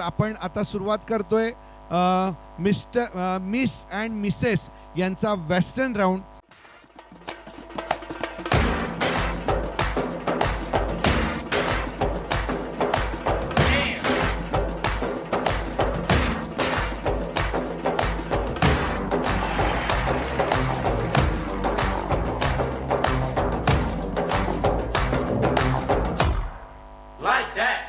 आपण आता सुरुवात करतोय मिस अँड मिसेस यांचा वेस्टर्न राऊंड. Like that.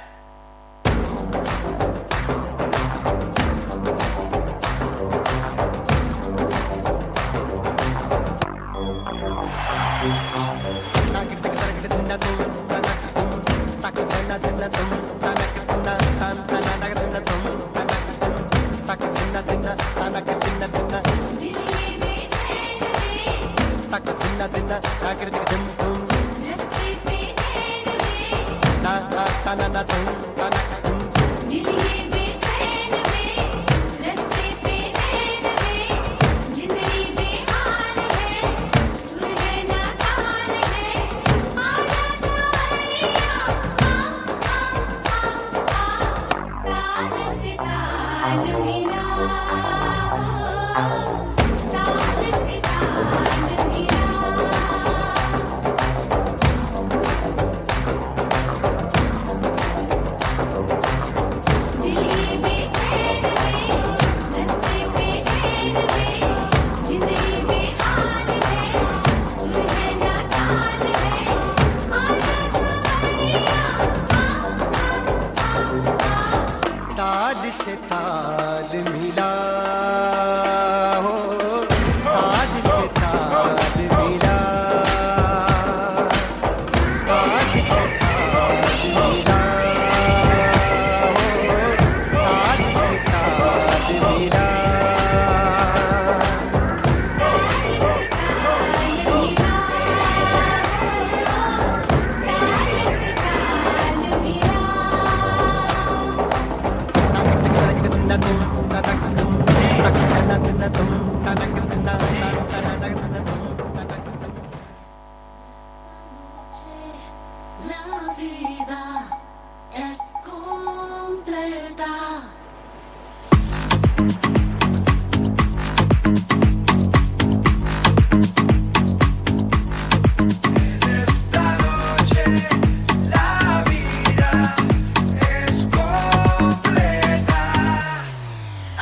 ताल से ताल मिला हो, ताल से ताल मिला, ताल से ताल मिला हो, ताल से ताल मिला. La vida es completa.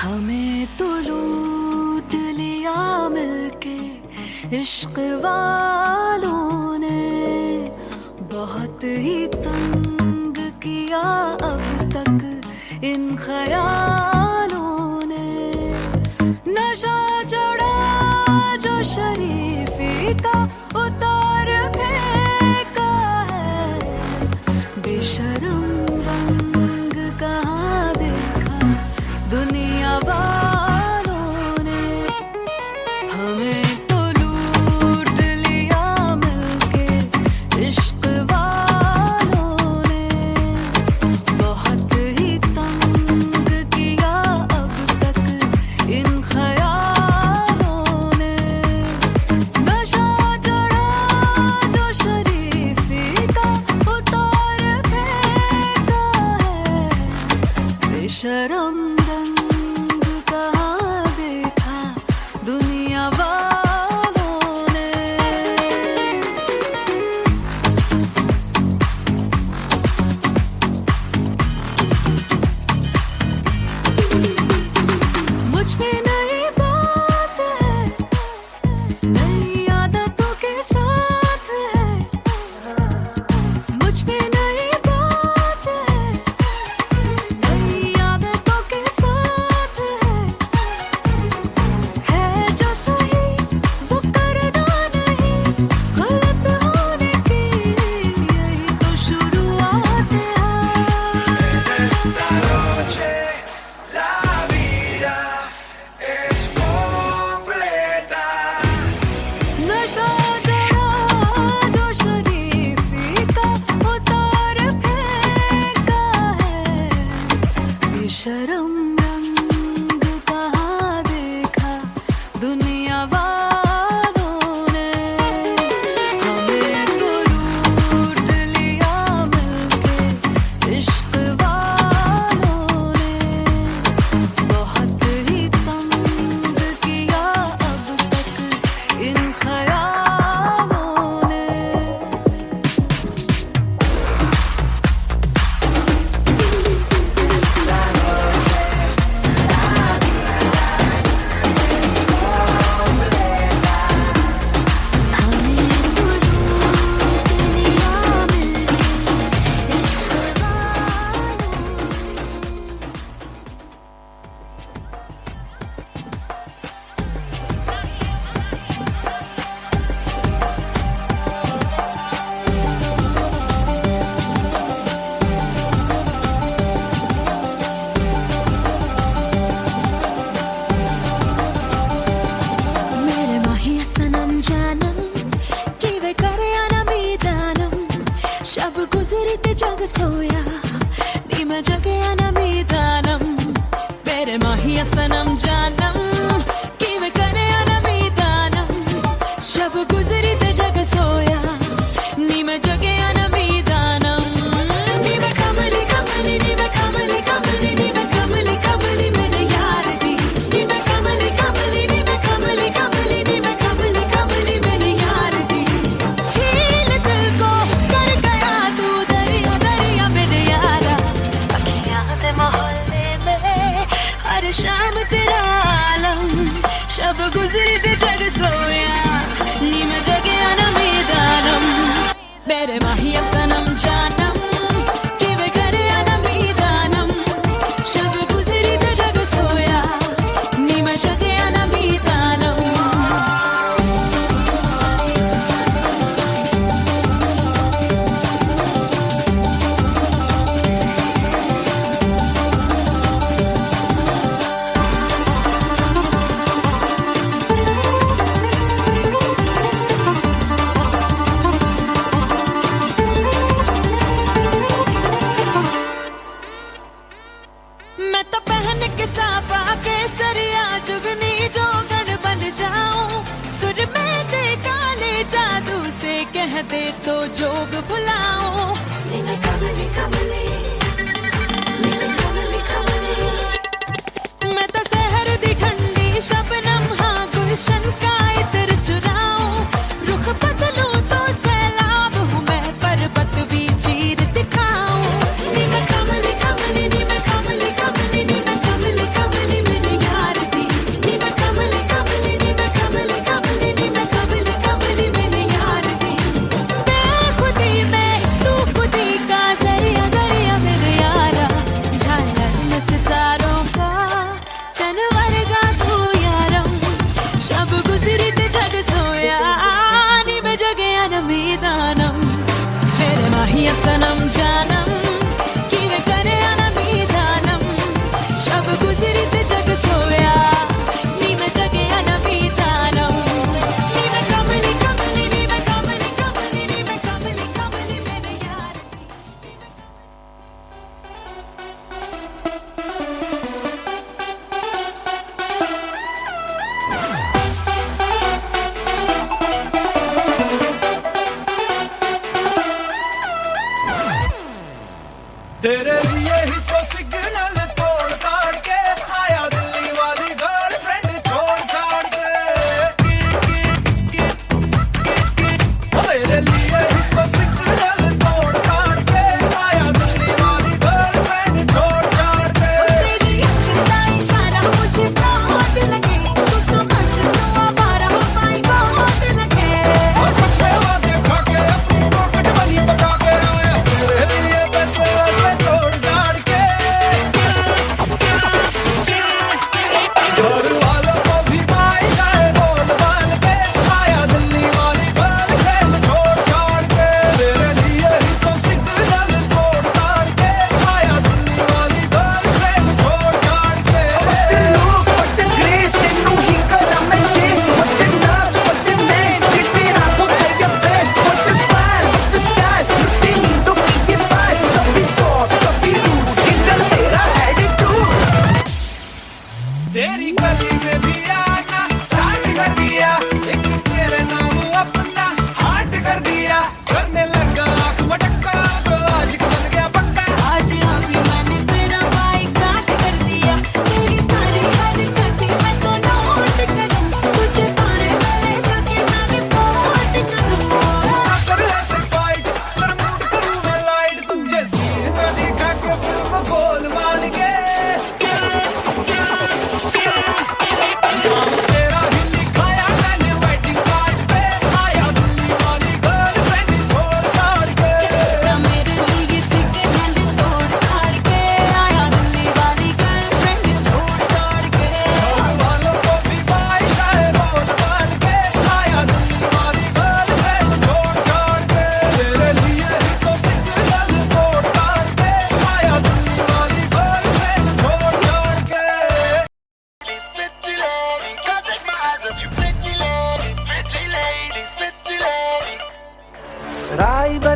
हमें तो लूट लिया मिलके इश्क वालों ने, बहुत ही तंग किया अब तक इन ख्यालों ने. नशा चढ़ा जो शरीफी का उतार फेंका है, बेशरम रंग कहाँ देखा दुनिया वालों ने. हमें तो लूट लिया मिलके इश्क वालों ने, बहुत ही तंग किया अब तक इन ख्यालों ने. नशा चढ़ा जो शरीफी का उतार फेंका है, बेशरम रंग कहाँ देखा दुनिया वालों ने. मुझ पे नई बात है, नई आदतों के साथ है. मुझ पे नई बात है, नई आदतों के साथ है जो सही वो करना नहीं, गलत होने की यही तो शुरुआत है. नशा चढ़ा जो शरीफी का उतार फेंका है, बेशरम रंग कहाँ देखा दुनिया वालों ने. हमें तो लूट लिया मिलके इश्क वालों ने, ते जग सोया नी मैं जगया ना मीदानम मेरे माहिया सनम जानम कि मैं करे ना मीदानम शब गुजरी ते जग सोया नी मैं जगया ना मीदानम नी मैं कमली कमली नी मैं कमली कमली नी मैं कमली कमली मेरे यार दी नी मैं कमली कमली नी मैं कमली कमली नी मैं कमली कमली मेरे यार दी झील दिल को कर गया तू दरिया दरिया मेरे यारा अखियां दे मोहल्ले में हर शाम तेरा आलम शब गुजरी ते जग सोया नी मैं जगया ना मीदानम मेरे माहिया सनम जानम कि वे करे ना मीदानम शब गुजरी ते जग सोया नी मैं जगया ना मीदानम मैं तो पहन के साफा के सरिया जुगनी जोगन बन जाऊं सुर में दे काले जादू से कह दे तो जोग भुलाऊं नीने कमली कमली नीने कमली कमली मैं तो शहर दी ठंडी शबनम हाँ गुलशन का इतर चुराऊं रुख बदलूं तो सैलाब हूँ मैं पर्वत भी चीर दिखाऊं नी मैं कमली कमली नी मैं कमली कमली नी मैं कमली कमली मेरे यार दी नी मैं कमली कमली नी मैं कमली कमली नी मैं कमली कमली मेरे यार दी बेखुदी में तू खुदी का जरिया जरिया मेरे यारा झालर में सितारों का चनवर गा तू यारम शब गुजरी ते जग सोया नी मैं जगया ना मीदानम मेरे माहिया सनम जानम कि वे करे ना मीदानम शब गुजरी ते जग सोया नी मैं जगया ना मीदानम नी मैं कमली कमली नी मैं कमली कमली नी मैं कमली कमली मेरे यार तेरे लिए ही तो सिग्नल तोड़ ताड़ के आया दिल्ली वाली गर्लफ्रेंड छोड़ छाड़ के तेरे लिए ही तो सिग्नल तोड़ ताड़ के आया दिल्ली वाली गर्लफ्रेंड छोड़ छाड़ के तेरी आँख का इशारा मुझे बहुत लगे तू समझ लो आवारा माय बहुत लगे उसके बाद खा के अपनी पॉकेट मनी बचा के आया तेरे लिए पैसे वैसे तोड़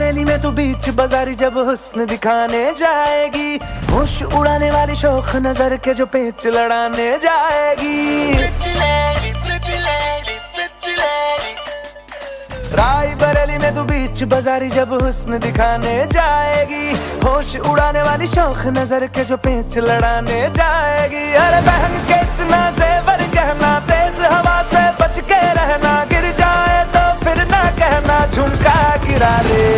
बरेली में तू बीच बाजारी जब हुस्न दिखाने जाएगी, होश उड़ाने वाली शौक नजर के जो पेच लड़ाने जाएगी। राय बरेली में तू बीच बाजारी जब हुस्न दिखाने जाएगी, होश उड़ाने वाली शौक नजर के जो पेच लड़ाने जाएगी। अरे बहन के इतना जेवर गहना, तेज हवा से बच के रहना, गिर जाए तो फिर ना कहना झुमका गिरा रे।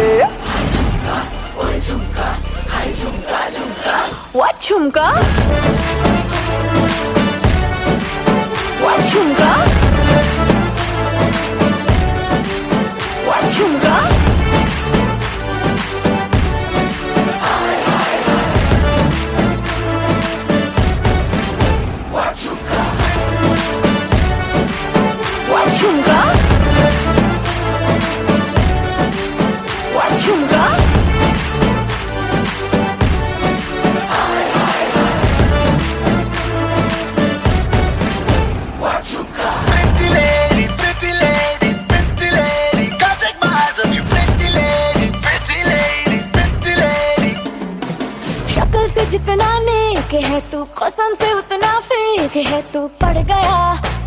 What झुमका? What झुमका? What झुमका? What झुमका? What झुमका? शक्ल से जितना नेक है तू, कसम से उतना फेक है तू। पड़ गया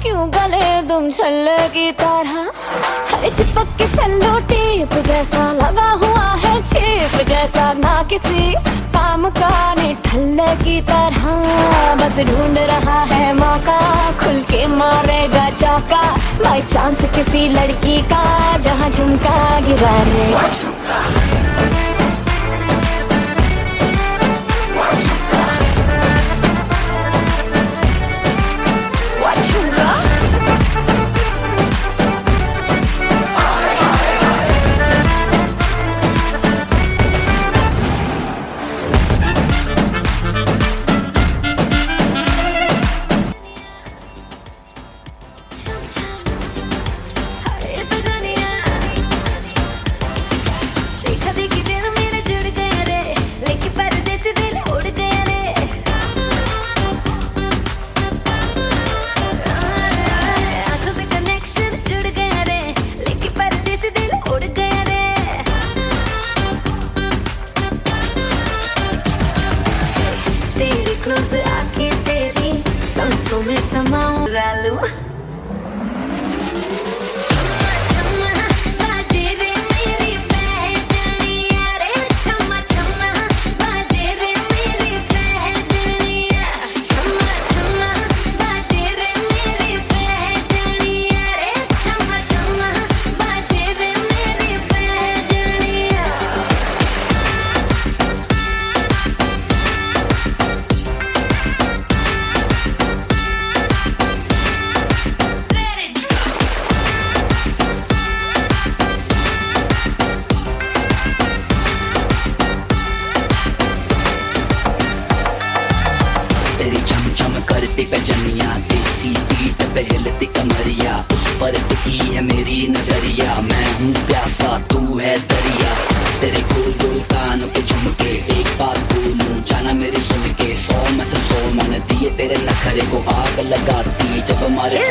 क्यों गले तुम छल्ले की तरह, हरे चिपक के सेलो टेप जैसा लगा हुआ है चेप जैसा, ना किसी काम का नहीं ठल्ले की तरह। बस ढूंढ रहा है मौका, खुल के मारेगा चौका, बाई चांस किसी लड़की का जहाँ झुमका गिरा रे। क्लोज आके तेरी सांसों में समाऊं रालू। पजनिया देसी बीट पे हिलती कमरिया, उस पर टिकी है मेरी नजरिया। मैं हूँ प्यासा तू है दरिया, तेरे गोल गोल कानों के झुमके। एक बात बोलूं जाना मेरी सुन के, 100 में से 100 मैंने दिए तेरे नखरे को आग लगाती जब हमारे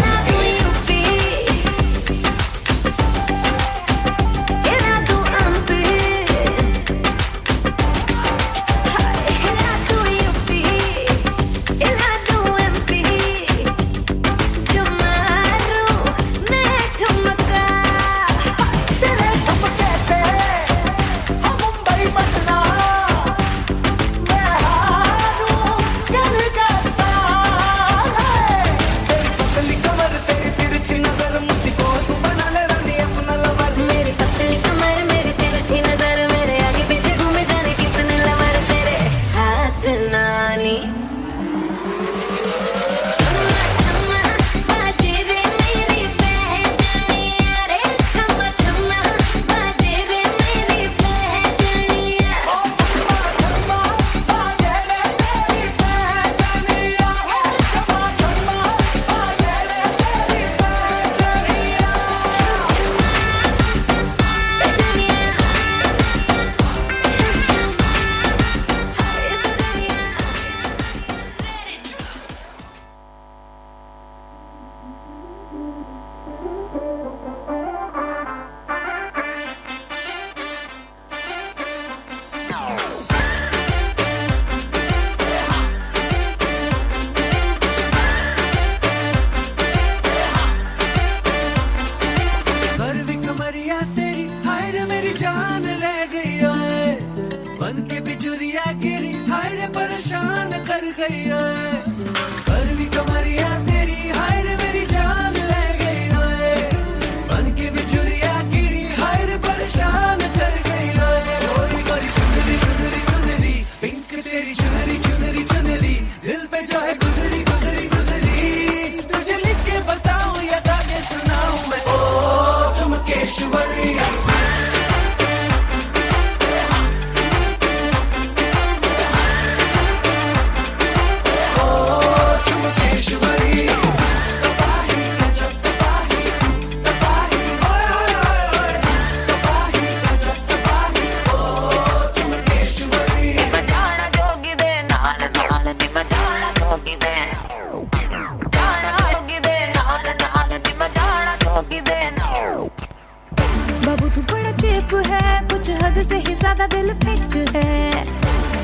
से ही ज्यादा दिल फेंक है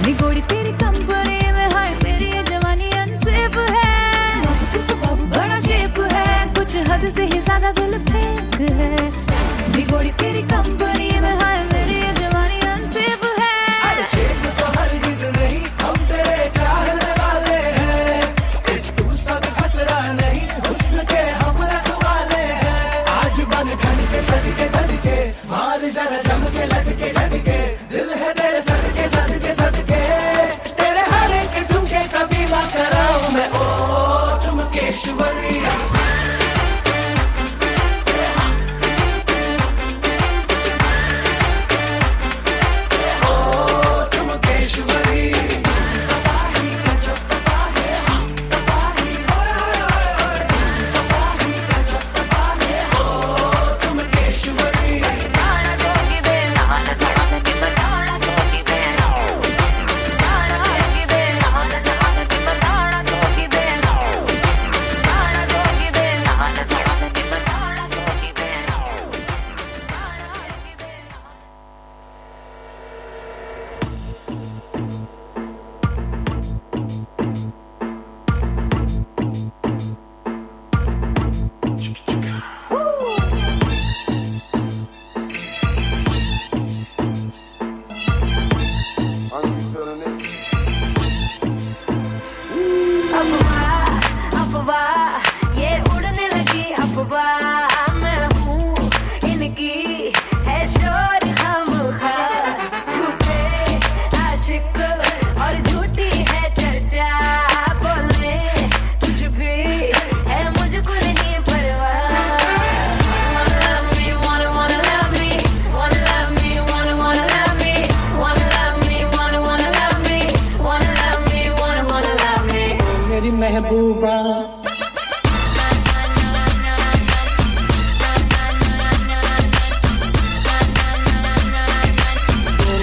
निगोड़ी तेरी कंपनी में हाय मेरी ये जवानी अनसेफ है बड़ा शेप है कुछ हद से ही ज्यादा दिल फेंक है निगोड़ी तेरी कंपनी में हाय मेरी ये जवानी अनसेफ है अरे शेप तो हरगिज़ नहीं हम तेरे चाहने वाले हैं तू सब खतरा नहीं हुस्न के हम रखवाले हैं आज बन ठन के सज के धज के मार जरा जम के लटके झटके दिल है तेरे सदके सदके सदके तेरे हर एक ठुमके कबीला कराऊं मैं ओ ठुमकेश्वरी अफवाह ये उड़ने लगी अफवाह मैं हूँ इनकी है शोर खामखा झूठे आशिक और झूठी है चर्चा बोले कुछ भी है मुझको नहीं परवाह wanna love me wanna love me wanna love me wanna love me wanna love me wanna love me wanna love me wanna love me मेरी महबूबा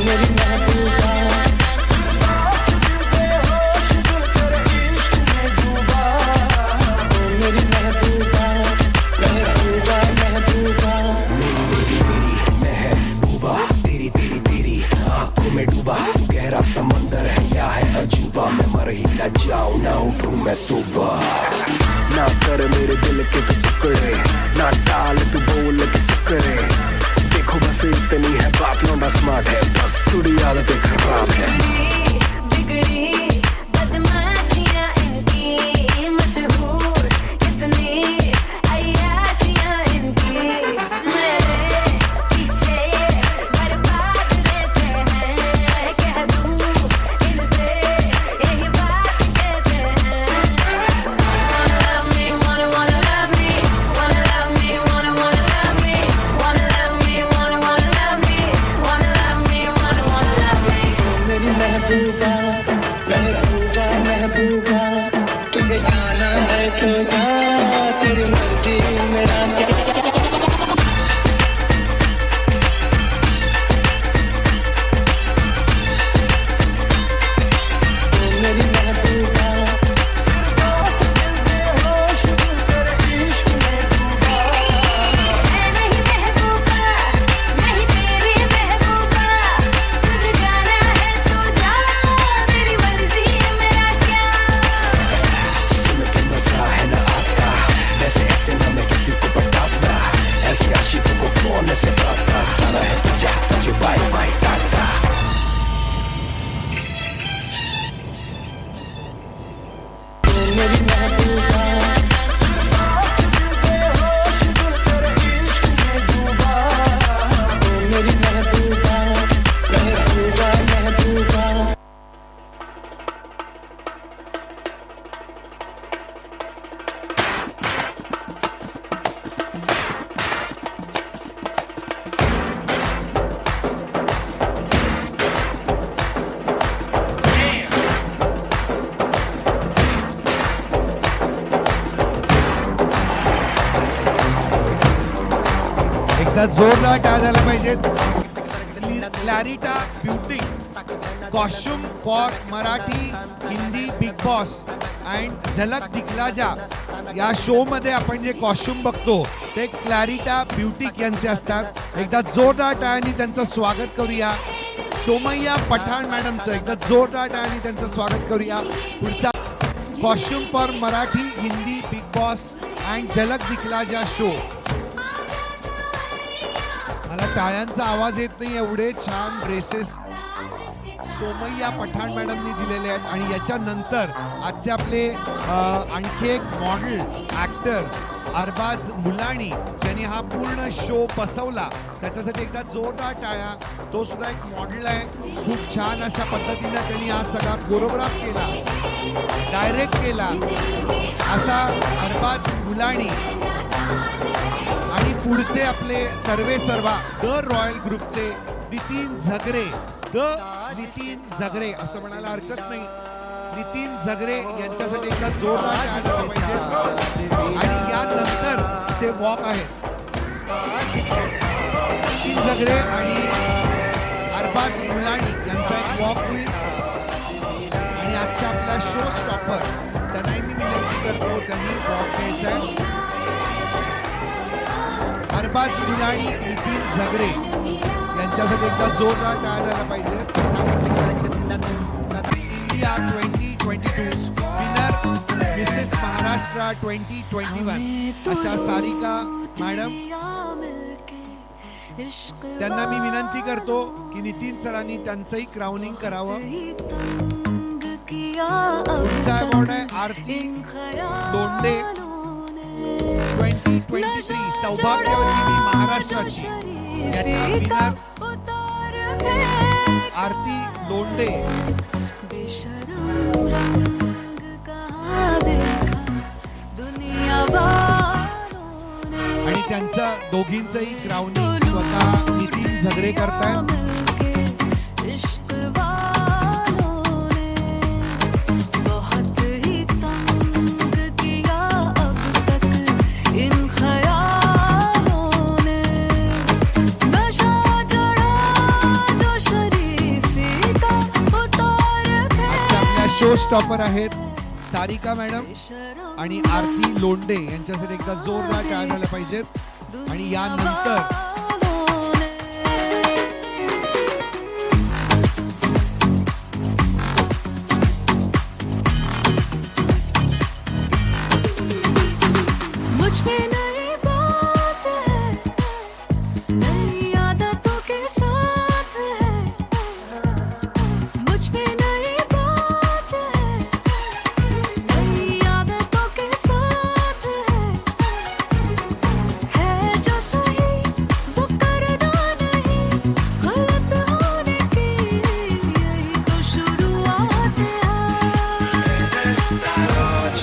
मेरी महबूबा मेरी महबूबा महबूबा महबूबा महबूबा तेरी तेरी तेरी आंखों में डूबा तू गहरा समंदर है या है अजूबा मैं मर ही न जाऊं ना उठूं मैं सुबह ना कर मेरे दिल के तू टुकड़े ना टाल तू बोल के टुकड़े देखो बस इतनी है बात लौंडा स्मार्ट है बस थोड़ी आदतें खराब है बिगड़ी बदमाशियां इनकी मशहूर इतनी अय्याशियां इनकी मेरे पीछे बर्बाद रहते हैं कह दूं इनसे यही बात कहते हैं wanna love me wanna love me wanna love me wanna love me wanna love me wanna love me wanna love me wanna love me मेरी महबूबा महबूबा महबूबा तुझे आना है तो जा तेरी मर्जी मेरा क्या मेरी महबूबा नहीं महबूबा नहीं तेरी महबूबा तुझे जाना है तो जा मेरी मर्जी मेरा क्या सुन के मजा है ना आता वैसे ऐसे ना मैं किसी को बताता ऐसे आशिकों को कौन ऐसे पाता जाना है तो जा तुझे बाय बाय टाटा मेरी महबूबा मेरी महबूबा महबूबा महबूबा एकदा जोरदार टाळ झाला पाहिजे Clarita beauty costume for Marathi Hindi Big Boss and Jhalak Dikhla Jaa या शो मध्ये आपण जे कॉस्ट्युम बघतो ते क्लॅरिटा ब्युटिक यांचे असतात. एकदा जोरदार टाळ्यांनी त्यांचं स्वागत करूया. सोमय्या पठाण मॅडमचं एकदा जोरदार टाळ्यांनी त्यांचं स्वागत करूया. पुढचा costume for Marathi Hindi Big Boss and Jhalak Dikhla Jaa show. मला टाळ्यांचा आवाज येत नाही, एवढे छान ड्रेसेस सोमय्या पठाण मॅडमनी दिलेले आहेत. आणि याच्यानंतर आजचे आपले आणखी एक मॉडेल ॲक्टर अरबाज मुलाणी ज्यांनी हा पूर्ण शो बसवला, त्याच्यासाठी एकदा जोरदार टाळ्या. तो सुद्धा एक मॉडेल आहे. खूप छान अशा पद्धतीनं त्यांनी हा सगळा कोरिओग्राफ केला, डायरेक्ट केला असा अरबाज मुलाणी. आणि पुढचे आपले सर्वे सर्वा द रॉयल ग्रुपचे नितीन झगरे, नितीन झगरे असं म्हणायला हरकत नाही, नितीन झगरे यांच्यासाठी एकदा जोरदार टाळ्या झाल्या पाहिजेत. आणि यानंतरचे वॉक आहेत नितीन झगरे आणि अरबाज मुलाणी यांचा एक वॉक होईल. आणि आजच्या आपल्या शो स्टॉपर त्यांनाही मी विनंती करतो त्यांनी वॉक घ्यायचा आहे. अरबाज मुलाणी, नितीन झगरे यांच्यासाठी एकदा जोरदार टाळ्या झाल्या पाहिजेत. इंडिया 2022 विनर मिसेस महाराष्ट्र 2021 अशा सारिका मॅडम, त्यांना मी विनंती करतो की नितीन सरांनी त्यांचंही क्राउनिंग करावं. पुढचा अवॉर्ड आहे आरती लोंढे 2023 सौभाग्यवती महाराष्ट्राची. याच्या विनर आरती लोंढे. आणि त्यांचा दोघींचंही क्राउनिंग स्वतः नितीन झगरे करतायत. शो स्टॉपर आहेत सारिका मॅडम आणि आरती लोंढे यांच्यासाठी एकदा जोरदार टाळ्या झाल्या पाहिजेत. आणि यानंतर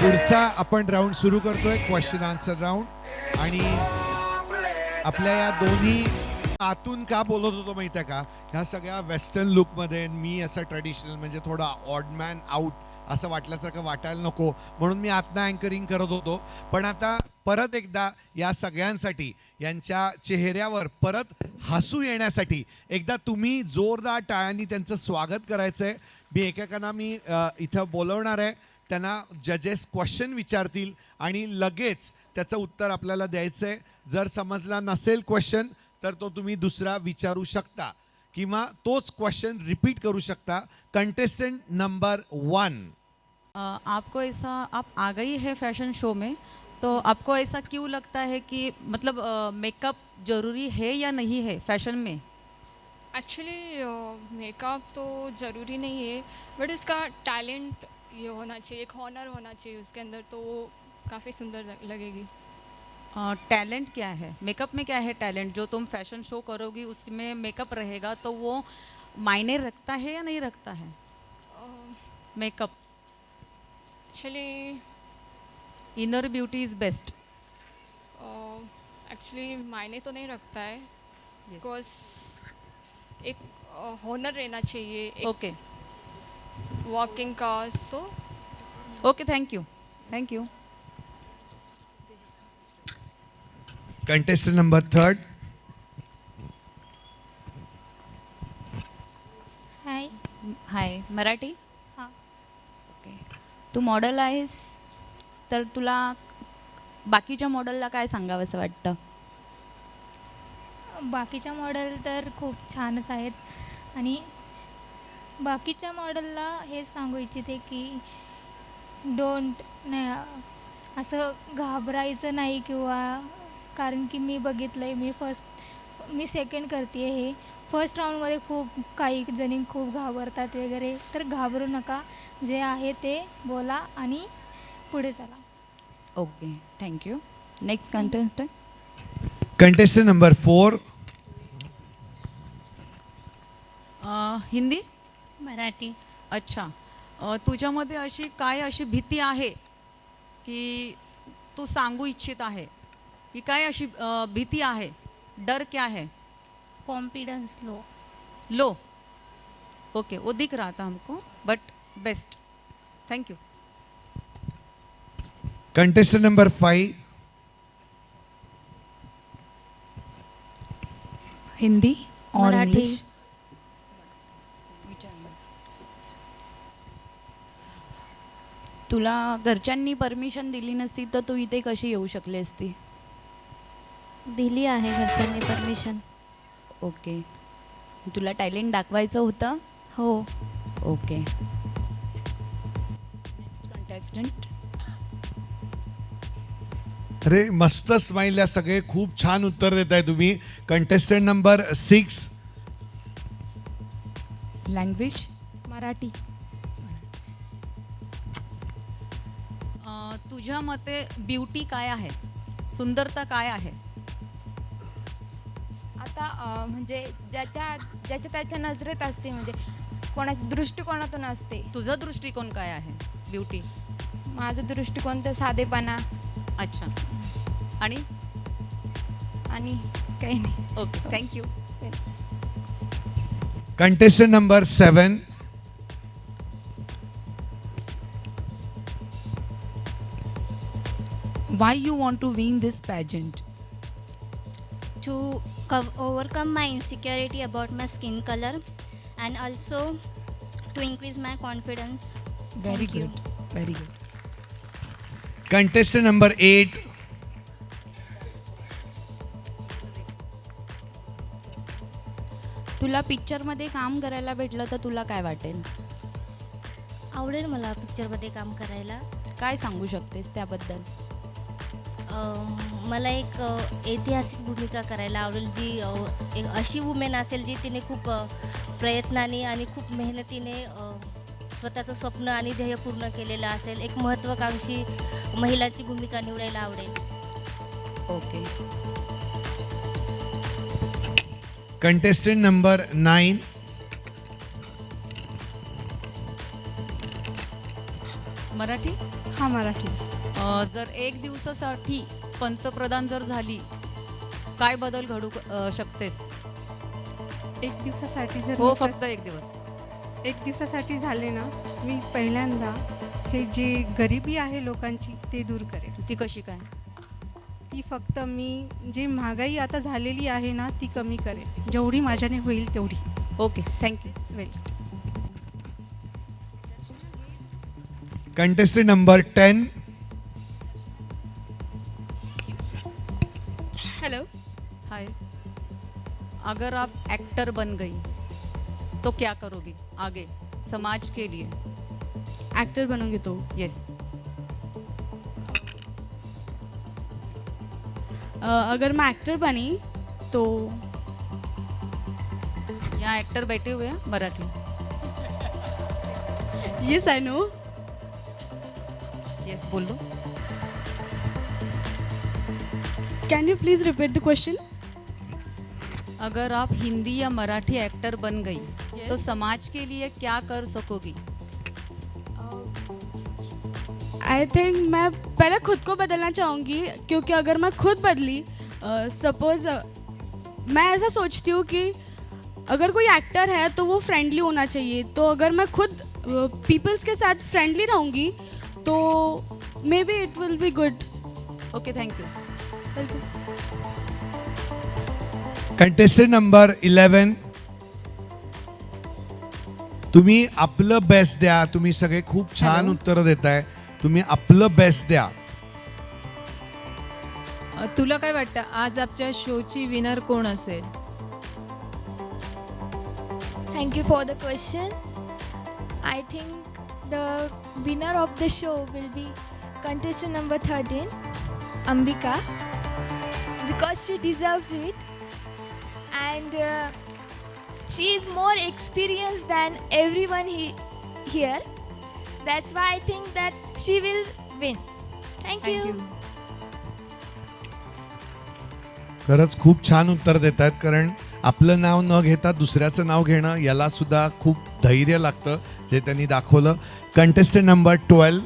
पुढचा आपण राऊंड सुरू करतोय क्वेश्चन आन्सर राऊंड. आणि आपल्या या दोन्ही आतून का बोलत होतो माहिती आहे का, ह्या सगळ्या वेस्टर्न लुकमध्ये मी असं ट्रेडिशनल म्हणजे थोडा ऑड मॅन आउट असं वाटल्यासारखं वाटायला नको म्हणून मी आतनं अँकरिंग करत होतो. पण आता परत एकदा या सगळ्यांसाठी यांच्या चेहऱ्यावर परत हसू येण्यासाठी एकदा तुम्ही जोरदार टाळ्यांनी त्यांचं स्वागत करायचं आहे. मी एकेकांना मी इथं बोलवणार आहे, त्यांना जजेस क्वेश्चन विचारतील आणि लगेच त्याचं उत्तर आपल्याला द्यायचं आहे. जर समजला नसेल क्वेश्चन तर तो तुम्ही दुसरा विचारू शकता किंवा तोच क्वेश्चन रिपीट करू शकता. Contestant number 1. आपको ऐसा आप आ गई है फैशन शो में, तो आपको ऐसा क्यों लगता है कि मतलब मेकअप ज़रूरी है या नहीं है फैशन में? एक्चुअली मेकअप तो ज़रूरी नहीं है, बट इसका टैलेंट ये होना चाहिए, एक हॉनर होना चाहिए उसके अंदर, तो वो काफ़ी सुंदर लगेगी. टैलेंट क्या है मेकअप में? क्या है टैलेंट जो तुम फैशन शो करोगी उसमें मेकअप रहेगा तो वो मायने रखता है या नहीं रखता है makeup? Actually inner beauty is best. Actually मायने तो नहीं रखता है, बिकॉज एक हॉनर रहना चाहिए ओके वॉकिंग का. So okay, thank you. Contestant number 3. हाय. हाय. मराठी? हां. ओके. तू मॉडेल आहेस तर तुला बाकीच्या मॉडेलला काय सांगावंसं वाटतं? बाकीच्या मॉडेल तर खूप छानच आहेत आणि बाकीच्या मॉडेलला हेच सांगू इच्छिते की डोंट नाही असं घाबरायचं नाही किंवा कारण की मी बघितलं आहे मी सेकंड करते हे फर्स्ट राऊंडमध्ये खूप काही जणी खूप घाबरतात वगैरे तर घाबरू नका जे आहे ते बोला आणि पुढे चला. Okay thank you. Next contestant. Contestant number 4. Hindi. Marathi. अच्छा. तुझ्यामध्ये अशी काय अशी भीती आहे की तू सांगू इच्छित आहे की काय अशी भीती आहे? डर क्या है? Confidence low. ओके वो दिख रहा था हमको but best. Thank you. Contestant number 5. Hindi और मराठी. इंग्लिश. तुला घरच्यांनी परमिशन दिली नसती तर तू इथे कशी येऊ शकली असती? दिली आहे घरच्यांनी परमिशन. ओके. तुला टॅलेंट दाखवायचं होतं? हो. ओके. Next contestant. अरे मस्त स्माइल या सगळे खूप छान उत्तर देताय तुम्ही. Contestant number 6. लँग्वेज. मराठी. तुझ्या मते ब्युटी काय आहे? सुंदरता काय आहे? आता म्हणजे ज्याच्या त्याच्या नजरेत असते म्हणजे कोणाच्या दृष्टिकोनातून असते. तुझा दृष्टिकोन काय आहे ब्युटी? माझा दृष्टिकोन तर साधेपणा. अच्छा. आणि काही नाही. Okay thank you. Contestant number 7. Why you want to win this pageant? To overcome my insecurity about my skin color and also to increase my confidence. Very Thank you. good. Very good. Contestant number 8. तुला पिक्चरमध्ये काम करायला भेटलं तर तुला काय वाटेल? आवडेल मला पिक्चरमध्ये काम करायला. काय सांगू शकतेस त्याबद्दल? मला एक ऐतिहासिक भूमिका करायला आवडेल जी एक अशी वुमेन असेल जी तिने खूप प्रयत्नाने आणि खूप मेहनतीने स्वतःचं स्वप्न आणि ध्येय पूर्ण केलेलं असेल. एक महत्त्वाकांक्षी महिलाची भूमिका निवडायला आवडेल. ओके. Contestant number 9. मराठी. हां मराठी. जर एक दिवसासाठी पंतप्रधान जर झाली काय बदल घडू शकतेस? एक दिवसासाठी जर हो फक्त एक दिवस. एक दिवसासाठी झाले ना मी पहिल्यांदा हे जे गरिबी आहे लोकांची ते दूर करेन. ती कशी काय? ती फक्त मी जी महागाई आता झालेली आहे ना ती कमी करेन जेवढी माझ्याने होईल तेवढी. Okay thank you. Welcome. Contestant number 10. Hello. Hi. अगर आप एक्टर बन गई तो क्या करोगी आगे समाज के लिए? एक्टर बनोगे तो यस. अगर मैं एक्टर बनी तो यहाँ एक्टर बैठे हुए हैं Marathi. Yes I know. Yes बोल दो. Can you please repeat the question? अगर आप हिंदी या मराठी एक्टर बन गई तो समाज के लिए क्या कर सकोगी? आई थिंक मैं पहले खुद को बदलना चाहूँगी क्योंकि अगर मैं खुद बदली सपोज़ मैं ऐसा सोचती हूँ कि अगर कोई एक्टर है तो वो फ्रेंडली होना चाहिए. तो अगर मैं खुद पीपल्स के साथ फ्रेंडली रहूँगी तो may be it will be good. Okay thank you. Contestant number 11. तुम्ही आपलं बेस्ट द्या. तुम्ही सगळे खूप छान उत्तरं देताय. तुम्ही आपलं बेस्ट द्या. तुला काय वाटतं आज आमच्या शोची विनर कोण असेल? Thank you for the question. I think the winner of the show will be contestant number 13, Ambika, because she deserves it. And she is more experienced than everyone here. That's why I think that she will win. Thank you. खरंच खूप छान उत्तर देत आहेत. कारण आपलं नाव न घेता दुसऱ्याचं नाव घेणं याला सुद्धा खूप धैर्य लागतं, जे त्यांनी दाखवलं. Contestant number 12.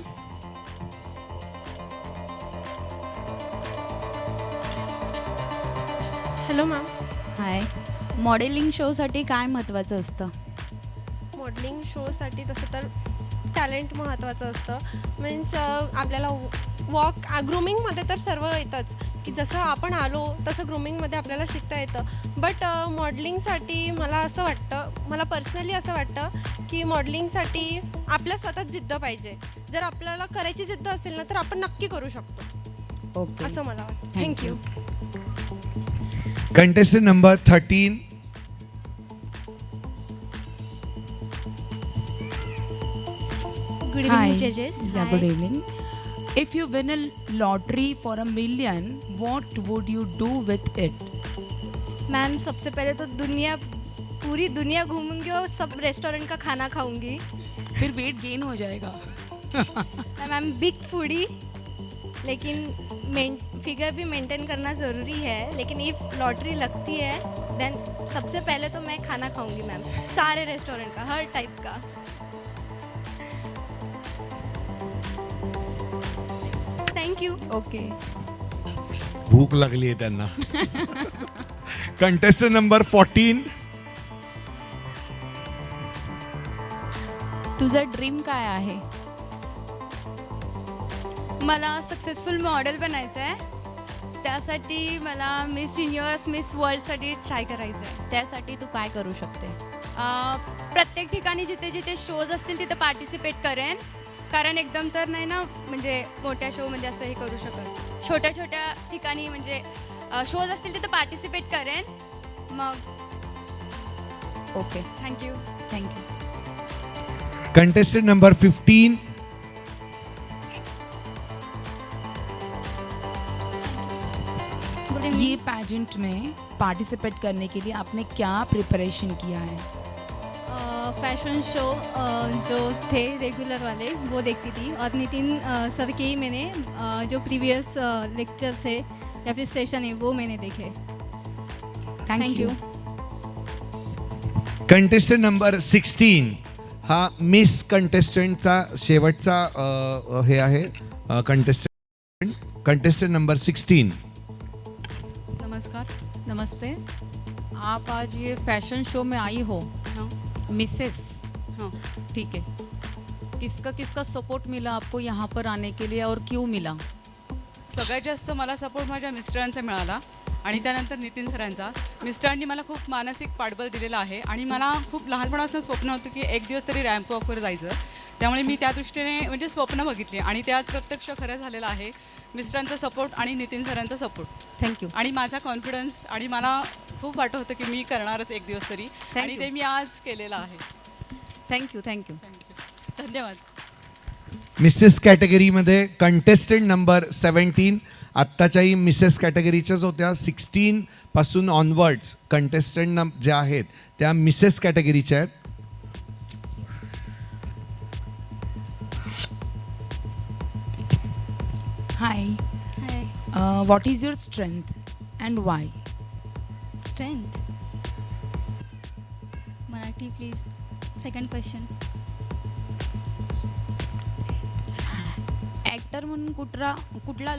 Hello ma'am. Hi. Modelling शोसाठी काय महत्त्वाचं असतं? मॉडेलिंग शोसाठी तसं तर टॅलेंट महत्त्वाचं असतं. मीन्स आपल्याला वॉक ग्रूमिंगमध्ये तर सर्व येतंच, की जसं आपण आलो तसं ग्रूमिंगमध्ये आपल्याला शिकता येतं. बट मॉडेलिंगसाठी मला असं वाटतं, मला पर्सनली असं वाटतं की मॉडेलिंगसाठी आपल्या स्वतःच जिद्द पाहिजे. जर आपल्याला करायची जिद्द असेल ना तर आपण नक्की करू शकतो. ओके. असं मला वाटतं. Thank you. Contestant number 13. Good Hi. evening, judges. Yeah, Hi. good evening. If you win a lottery for $1 million, what would you do with it? Ma'am सबसे पहले तो पूरी दुनिया घूमूंगी और सब रेस्टोरेंट का खाना खाऊंगी. फिर वेट गेन हो जाएगा. मैम बिग फूडी, लेकिन फिगर भी मेंटेन करना ज़रूरी है. लेकिन इफ़ लॉटरी लगती है देन सबसे पहले तो मैं खाना खाऊंगी मैम, सारे रेस्टोरेंट का, हर टाइप का. Thank you. ओके. भूक लागली आहे त्यांना. Contestant number 14. तुझं ड्रीम काय आहे? मला सक्सेसफुल मॉडेल बनायचं आहे. त्यासाठी मला मिस युनिवर्स, मिस वर्ल्डसाठी ट्राय करायचं आहे. त्यासाठी तू काय करू शकते? प्रत्येक ठिकाणी जिथे जिथे शोज असतील तिथे पार्टिसिपेट करेन. कारण एकदम तर नाही ना, म्हणजे मोठ्या शोमध्ये असं हे करू शकत. छोट्या छोट्या ठिकाणी म्हणजे शोज असतील तिथे पार्टिसिपेट करेन. मग okay. Thank you. Thank you. Contestant number 15. ये पैजेंट में पार्टिसिपेट करने के लिए आपने क्या प्रिपरेशन किया है? फैशन शो जो थे रेगुलर वाले वो देखती थी, और नितिन सर के ही मैंने जो प्रीवियस लेक्चर्स है या फिर सेशन है वो मैंने देखे. Thank you. Contestant number 16. हा मिस कंटेस्टंटचा शेवटचा हे आहे. Contestant number 16. नमस्कार. नमस्ते. आप आज ये फैशन शो में आई हो. हाँ. मिसेस. हाँ. ठीक है. किसका किसका सपोर्ट मिला आपको यहाँ पर आने के लिए और क्यों मिला? सगळ्यात जास्त मला सपोर्ट माझ्या मिस्टरांचा मिळाला आणि त्यानंतर नितीन सरांचा. मिस्टरांनी मला खूप मानसिक पाठबळ दिलेलं आहे आणि मला खूप लहानपणापासून स्वप्न होतं की एक दिवस तरी रॅम्प वॉकवर जायचं. त्यामुळे मी त्या दृष्टीने म्हणजे स्वप्न बघितली आणि ते आज प्रत्यक्ष खरं झालेलं आहे. मिस्टरांचा सपोर्ट आणि नितीन सरांचा सपोर्ट. थँक्यू. आणि माझा कॉन्फिडन्स आणि मला खूप वाटत होतं की मी करणारच एक दिवस तरी, आणि ते मी आज केलेलं आहे. थँक्यू. थँक्यू. धन्यवाद. मिसेस कॅटेगरीमध्ये कंटेस्टंट नंबर 17. आत्ताच्याही मिसेस कॅटेगरीच्याच होत्या. 16 पासून ऑनवर्ड्स कंटेस्टंट ज्या आहेत त्या मिसेस कॅटेगरीच्या आहेत. Hi. What is your strength and why? Strength. Marathi please. Second question. Actor म्हणून कुठला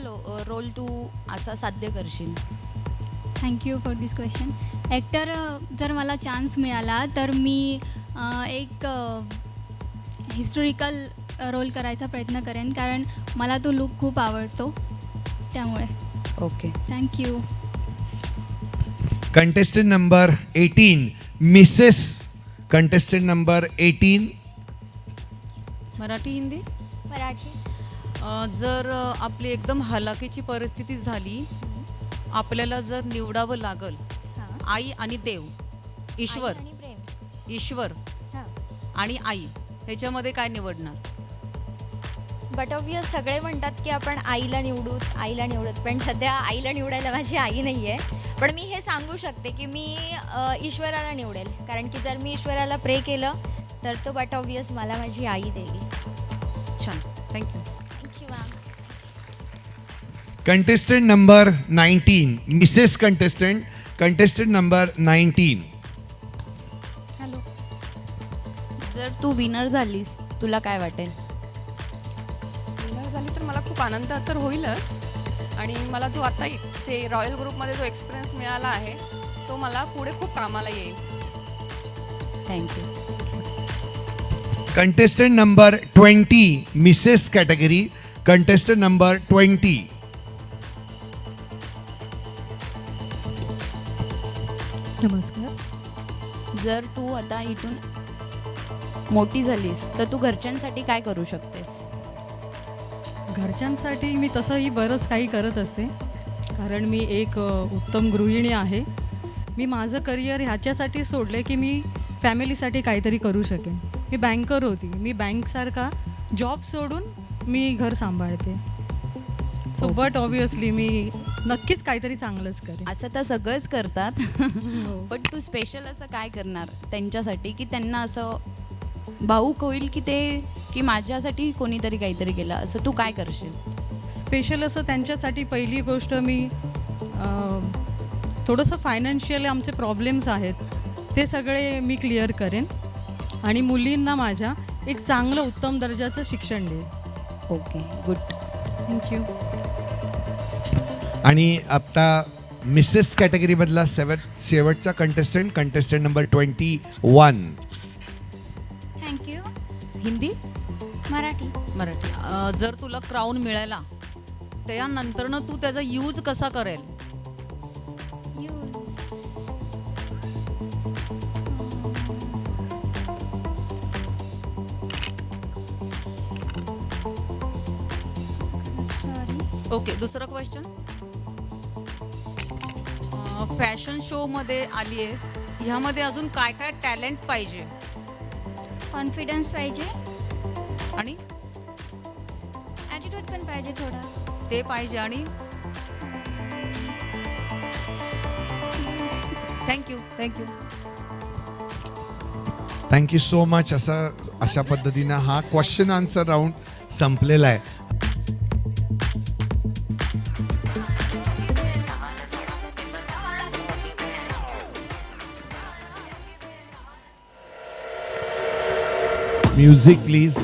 रोल तू असा साध्य करशील? Thank you for this question. Actor जर मला चान्स मिळाला तर मी एक हिस्टोरिकल रोल करायचा प्रयत्न करेन, कारण मला तो लुक खूप आवडतो त्यामुळे. Okay. Thank you. Contestant number 18. Mrs contestant number 18. Marathi Hindi Marathi. जर आपली एकदम हलाखीची परिस्थिती झाली, आपल्याला जर निवडावं लागल आई आणि देव, ईश्वर ईश्वर आणि आई, ह्याच्यामध्ये काय निवडणार? बट ऑब्वियस सगळे म्हणतात की आपण आईला निवडूत, पण सध्या आईला निवडायला माझी आई नाही आहे. पण मी हे सांगू शकते की मी ईश्वराला निवडेल, कारण की जर मी ईश्वराला प्रे केलं तर तो बट ऑब्वियस मला माझी आई देईल. छान, thank you. Thank you ma'am. Contestant number 19, Mrs contestant number 19. Hello. जर तू विनर झालीस तुला काय वाटेल? विनर झाली तर मला खूप आनंद तर होईलच, आणि मला जो आता ते रॉयल ग्रुपमध्ये जो एक्सपिरियन्स मिळाला आहे तो मला पुढे खूप कामाला येईल. Thank you. Contestant number 20, Mrs category, contestant number 20. नमस्कार. जर तू आता इथून मोठी झालीस तर तू घरच्यांसाठी काय करू शकतेस? घरच्यांसाठी मी तसंही बरंच काही करत असते, कारण मी एक उत्तम गृहिणी आहे. मी माझं करिअर ह्याच्यासाठी सोडले की मी फॅमिलीसाठी काहीतरी करू शकेन. मी बँकर होती, मी बँकसारखा जॉब सोडून मी घर सांभाळते. सो बट ऑब्वियसली मी नक्कीच काहीतरी चांगलंच करेन. असं तर सगळंच करतात, पण तू स्पेशल असं काय करणार त्यांच्यासाठी की त्यांना असं भाऊक होईल की माझ्यासाठी कोणीतरी काहीतरी केलं, असं तू काय करशील? स्पेशल असं त्यांच्यासाठी पहिली गोष्ट मी थोडंसं फायनान्शियल आमचे प्रॉब्लेम्स आहेत ते सगळे मी क्लिअर करेन, आणि मुलींना माझ्या एक चांगलं उत्तम दर्जाचं शिक्षण देईल. Okay, good. थँक्यू. आणि आता मिसेस कॅटेगरीमधला शेवटचा contestant number 21. Thank you. Hindi Marathi. Marathi. जर तुला क्राऊन मिळाला त्यानंतरनं तू त्याचा यूज कसा करेल? ओके, दुसरं क्वेश्चन. फॅशन शो मध्ये आली आहेस, ह्यामध्ये अजून काय काय टॅलेंट पाहिजे? कॉन्फिडन्स पाहिजे आणि ॲटिट्यूड पण पाहिजे थोडा. ते पाहिजे. आणि थँक्यू. Thank you so much. अशा पद्धतीनं हा क्वेश्चन आन्सर राऊंड संपलेला आहे. Music please.